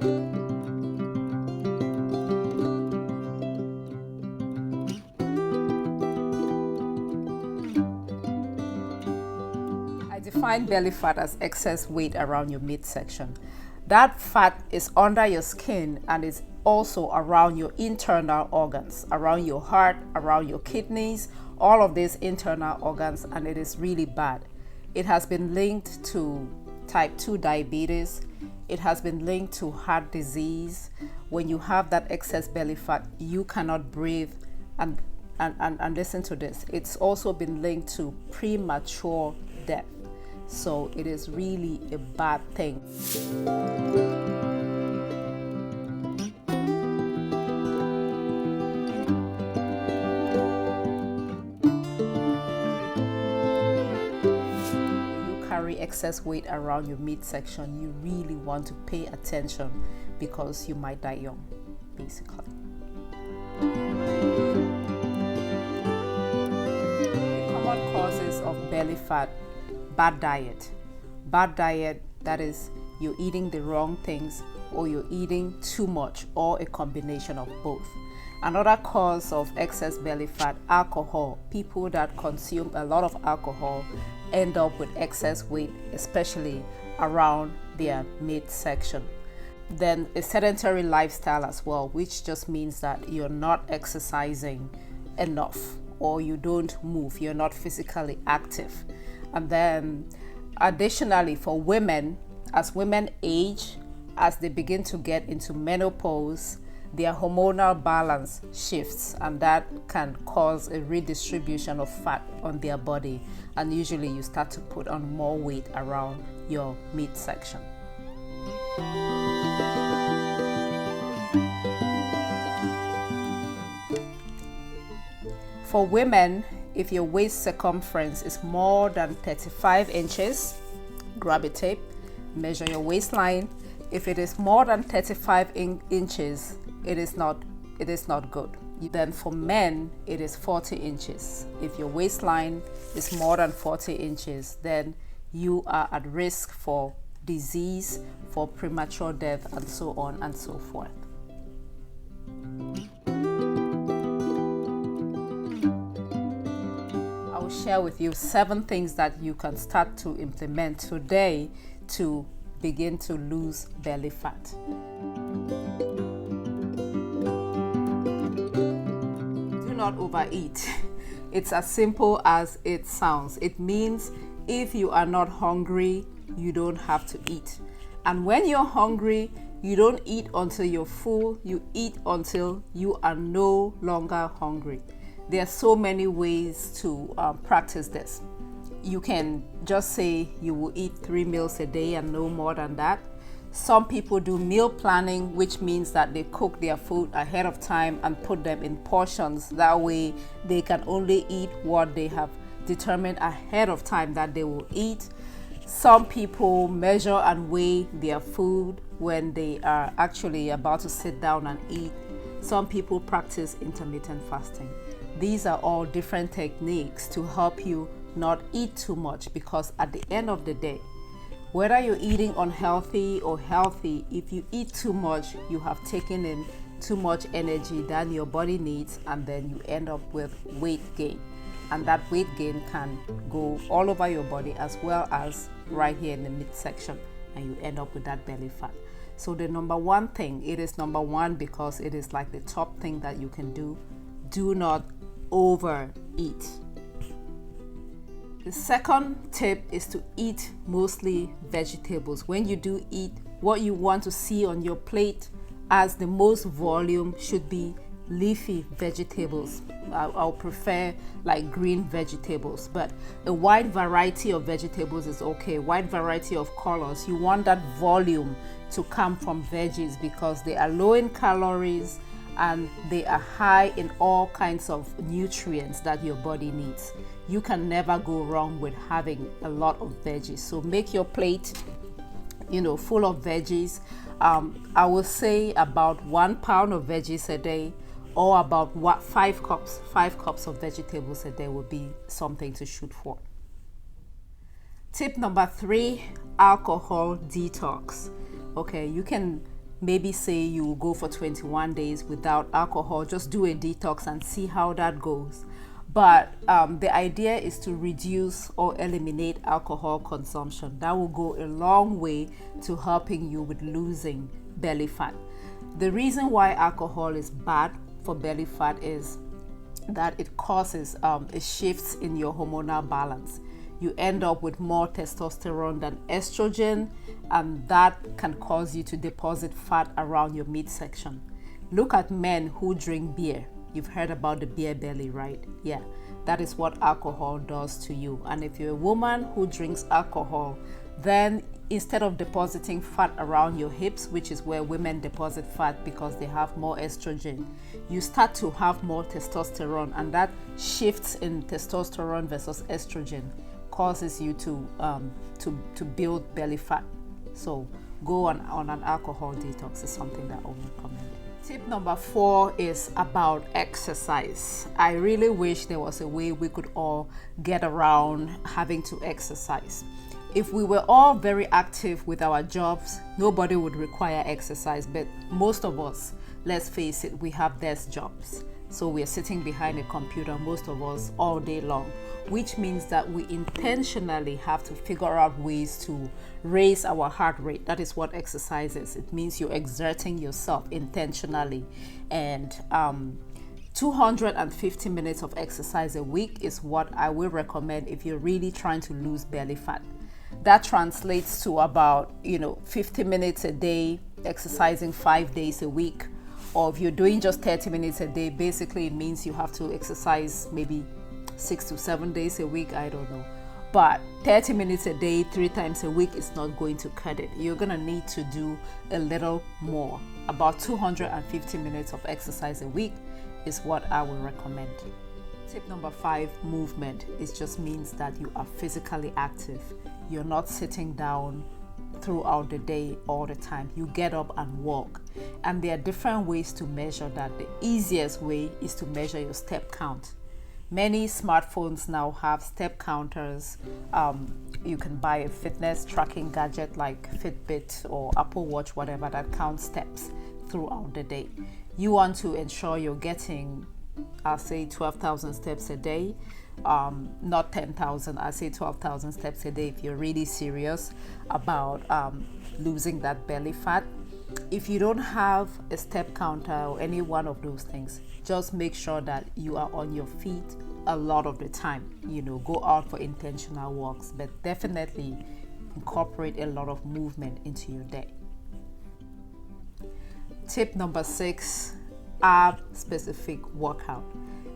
I define belly fat as excess weight around your midsection. That fat is under your skin and is also around your internal organs, around your heart, around your kidneys, all of these internal organs, and it is really bad. It has been linked to type 2 diabetes. It has been linked to heart disease. When you have that excess belly fat, you cannot breathe. And listen to this. It's also been linked to premature death. So it is really a bad thing. Excess weight around your midsection, you really want to pay attention because you might die young, basically. The common causes of belly fat: bad diet. Bad diet, that is, you're eating the wrong things, or you're eating too much, or a combination of both. Another cause of excess belly fat: alcohol. People that consume a lot of alcohol end up with excess weight, especially around their midsection. Then a sedentary lifestyle as well, which just means that you're not exercising enough, or you don't move, you're not physically active. And then additionally, for women, as women age, as they begin to get into menopause, their hormonal balance shifts, and that can cause a redistribution of fat on their body, and usually you start to put on more weight around your midsection. For women, if your waist circumference is more than 35 inches, grab a tape, measure your waistline. If it is more than 35 inches, it is not good. Then for men, it is 40 inches. If your waistline is more than 40 inches, then you are at risk for disease, for premature death, and so on and so forth. I will share with you 7 things that you can start to implement today to begin to lose belly fat. Not overeat. It's as simple as it sounds. It means if you are not hungry, you don't have to eat. And when you're hungry, you don't eat until you're full. You eat until you are no longer hungry. There are so many ways to practice this. You can just say you will eat 3 meals a day and no more than that. Some people do meal planning, which means that they cook their food ahead of time and put them in portions. That way they can only eat what they have determined ahead of time that they will eat. Some people measure and weigh their food when they are actually about to sit down and eat. Some people practice intermittent fasting. These are all different techniques to help you not eat too much, because at the end of the day, whether you're eating unhealthy or healthy, if you eat too much, you have taken in too much energy than your body needs, and then you end up with weight gain. And that weight gain can go all over your body as well as right here in the midsection, and you end up with that belly fat. So the number one thing, it is number one because it is like the top thing that you can do not overeat. The second tip is to eat mostly vegetables. When you do eat, what you want to see on your plate as the most volume should be leafy vegetables. I'll prefer like green vegetables, but a wide variety of vegetables is okay. Wide variety of colors. You want that volume to come from veggies because they are low in calories and they are high in all kinds of nutrients that your body needs. You can never go wrong with having a lot of veggies. So make your plate, full of veggies. I will say about 1 pound of veggies a day, or about 5 cups of vegetables a day would be something to shoot for. Tip number 3, alcohol detox. Okay, you can maybe say you will go for 21 days without alcohol. Just do a detox and see how that goes. But the idea is to reduce or eliminate alcohol consumption. That will go a long way to helping you with losing belly fat. The reason why alcohol is bad for belly fat is that it causes a shift in your hormonal balance. You end up with more testosterone than estrogen, and that can cause you to deposit fat around your midsection. Look at men who drink beer. You've heard about the beer belly, right? Yeah, that is what alcohol does to you. And if you're a woman who drinks alcohol, then instead of depositing fat around your hips, which is where women deposit fat because they have more estrogen, you start to have more testosterone, and that shifts in testosterone versus estrogen causes you to build belly fat. So go on an alcohol detox is something that I would recommend. Tip number 4 is about exercise. I really wish there was a way we could all get around having to exercise. If we were all very active with our jobs, nobody would require exercise. But most of us, let's face it, we have desk jobs. So we're sitting behind a computer, most of us, all day long, which means that we intentionally have to figure out ways to raise our heart rate. That is what exercise is. It means you're exerting yourself intentionally. And 250 minutes of exercise a week is what I will recommend if you're really trying to lose belly fat. That translates to about 50 minutes a day, exercising 5 days a week. Or if you're doing just 30 minutes a day, basically it means you have to exercise maybe 6 to 7 days a week, I don't know. But 30 minutes a day, 3 times a week is not going to cut it. You're going to need to do a little more. About 250 minutes of exercise a week is what I will recommend. Tip number 5, movement. It just means that you are physically active. You're not sitting down throughout the day all the time. You get up and walk. And there are different ways to measure that. The easiest way is to measure your step count. Many smartphones now have step counters. You can buy a fitness tracking gadget like Fitbit or Apple Watch, whatever, that counts steps throughout the day. You want to ensure you're getting, I'll say 12,000 steps a day. Not 10,000, I say 12,000 steps a day if you're really serious about losing that belly fat. If you don't have a step counter or any one of those things, just make sure that you are on your feet a lot of the time. Go out for intentional walks, but definitely incorporate a lot of movement into your day. Tip number 6, ab specific workout.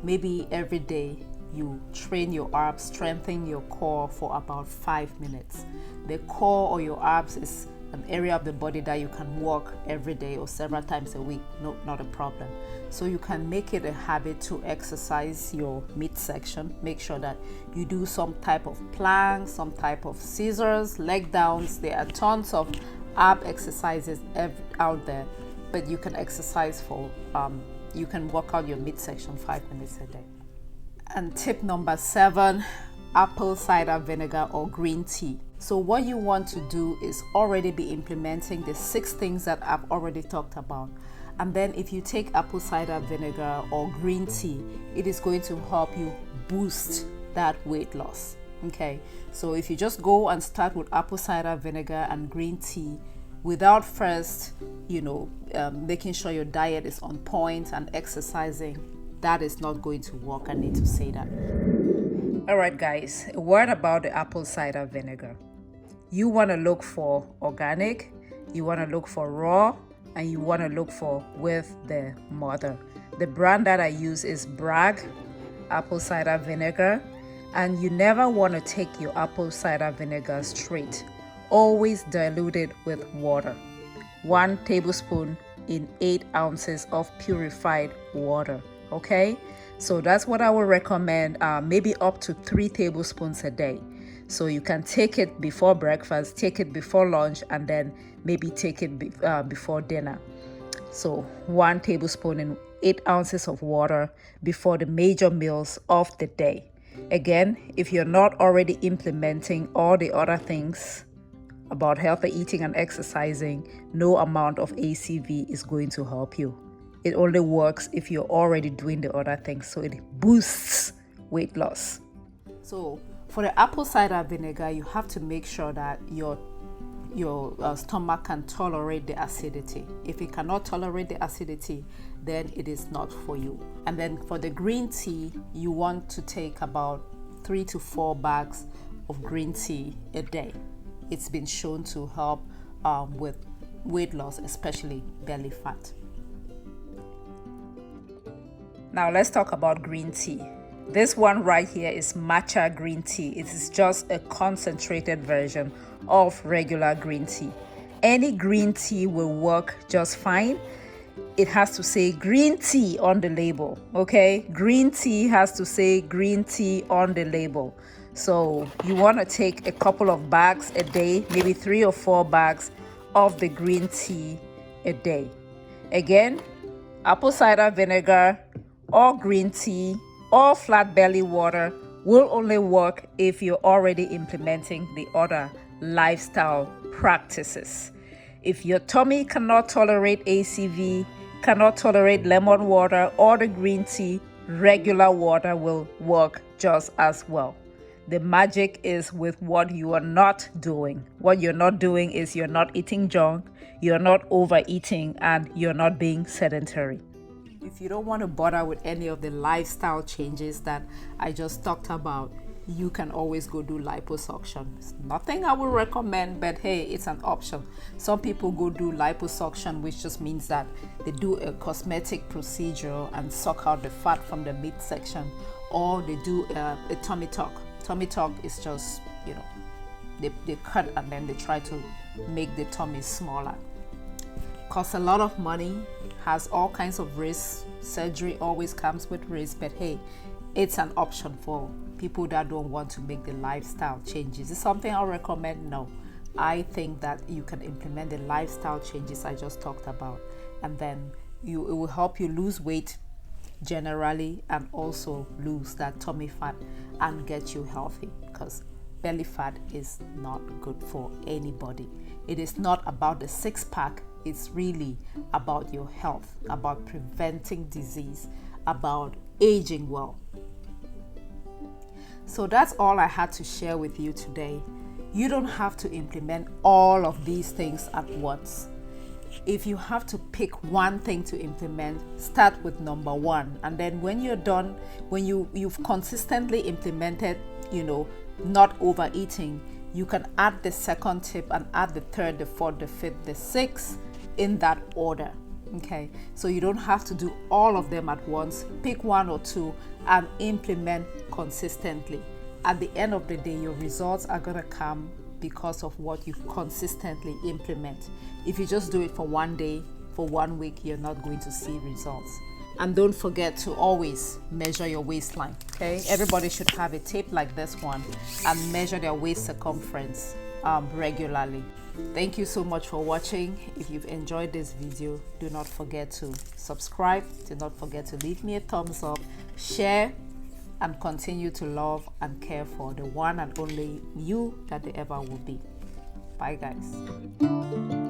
Maybe every day you train your abs, strengthen your core for about 5 minutes. The core or your abs is an area of the body that you can walk every day or several times a week. No, not a problem. So you can make it a habit to exercise your midsection. Make sure that you do some type of plank, some type of scissors, leg downs. There are tons of ab exercises out there, but you can exercise for, you can work out your midsection 5 minutes a day. And tip number 7, apple cider vinegar or green tea. So what you want to do is already be implementing the 6 things that I've already talked about. And then if you take apple cider vinegar or green tea, it is going to help you boost that weight loss. Okay, so if you just go and start with apple cider vinegar and green tea without first, making sure your diet is on point and exercising, that is not going to work. I need to say that. All right, guys, a word about the apple cider vinegar. You want to look for organic, you want to look for raw, and you want to look for with the mother. The brand that I use is Bragg apple cider vinegar, and you never want to take your apple cider vinegar straight. Always dilute it with water. 1 tablespoon in 8 ounces of purified water. Okay, so that's what I would recommend, maybe up to 3 tablespoons a day. So you can take it before breakfast, take it before lunch, and then maybe take it before dinner. So 1 tablespoon in 8 ounces of water before the major meals of the day. Again, if you're not already implementing all the other things about healthy eating and exercising, no amount of ACV is going to help you. It only works if you're already doing the other things, so it boosts weight loss. So for the apple cider vinegar, you have to make sure that your stomach can tolerate the acidity. If it cannot tolerate the acidity, then it is not for you. And then for the green tea, you want to take about 3 to 4 bags of green tea a day. It's been shown to help with weight loss, especially belly fat. Now let's talk about green tea. This one right here is matcha green tea. It is just a concentrated version of regular green tea. Any green tea will work just fine. It has to say green tea on the label, okay? Green tea has to say green tea on the label. So you want to take a couple of bags a day, maybe 3 or 4 bags of the green tea a day. Again, apple cider vinegar or green tea or flat belly water will only work if you're already implementing the other lifestyle practices. If your tummy cannot tolerate ACV, cannot tolerate lemon water or the green tea, regular water will work just as well. The magic is with what you are not doing. What you're not doing is you're not eating junk, you're not overeating, and you're not being sedentary. If you don't want to bother with any of the lifestyle changes that I just talked about, you can always go do liposuction. It's nothing I would recommend, but hey, it's an option. Some people go do liposuction, which just means that they do a cosmetic procedure and suck out the fat from the midsection, or they do a tummy tuck. Tummy tuck is just, they cut and then they try to make the tummy smaller. Costs a lot of money, has all kinds of risks. Surgery always comes with risk, but hey, it's an option for people that don't want to make the lifestyle changes. Is it something I'll recommend? No. I think that you can implement the lifestyle changes I just talked about, and then it will help you lose weight generally and also lose that tummy fat and get you healthy, because belly fat is not good for anybody. It is not about the six-pack. It's really about your health, about preventing disease, about aging well. So that's all I had to share with you today. You don't have to implement all of these things at once. If you have to pick one thing to implement, start with number 1. And then when you're done, when you've consistently implemented, not overeating, you can add the second tip and add the third, the fourth, the fifth, the sixth in that order. Okay, so you don't have to do all of them at once. Pick 1 or 2 and implement consistently. At the end of the day, your results are going to come because of what you consistently implement. If you just do it for 1 day, for 1 week, you're not going to see results. And don't forget to always measure your waistline, okay? Everybody should have a tape like this one and measure their waist circumference regularly. Thank you so much for watching. If you've enjoyed this video, do not forget to subscribe. Do not forget to leave me a thumbs up, share, and continue to love and care for the one and only you that there ever will be. Bye, guys.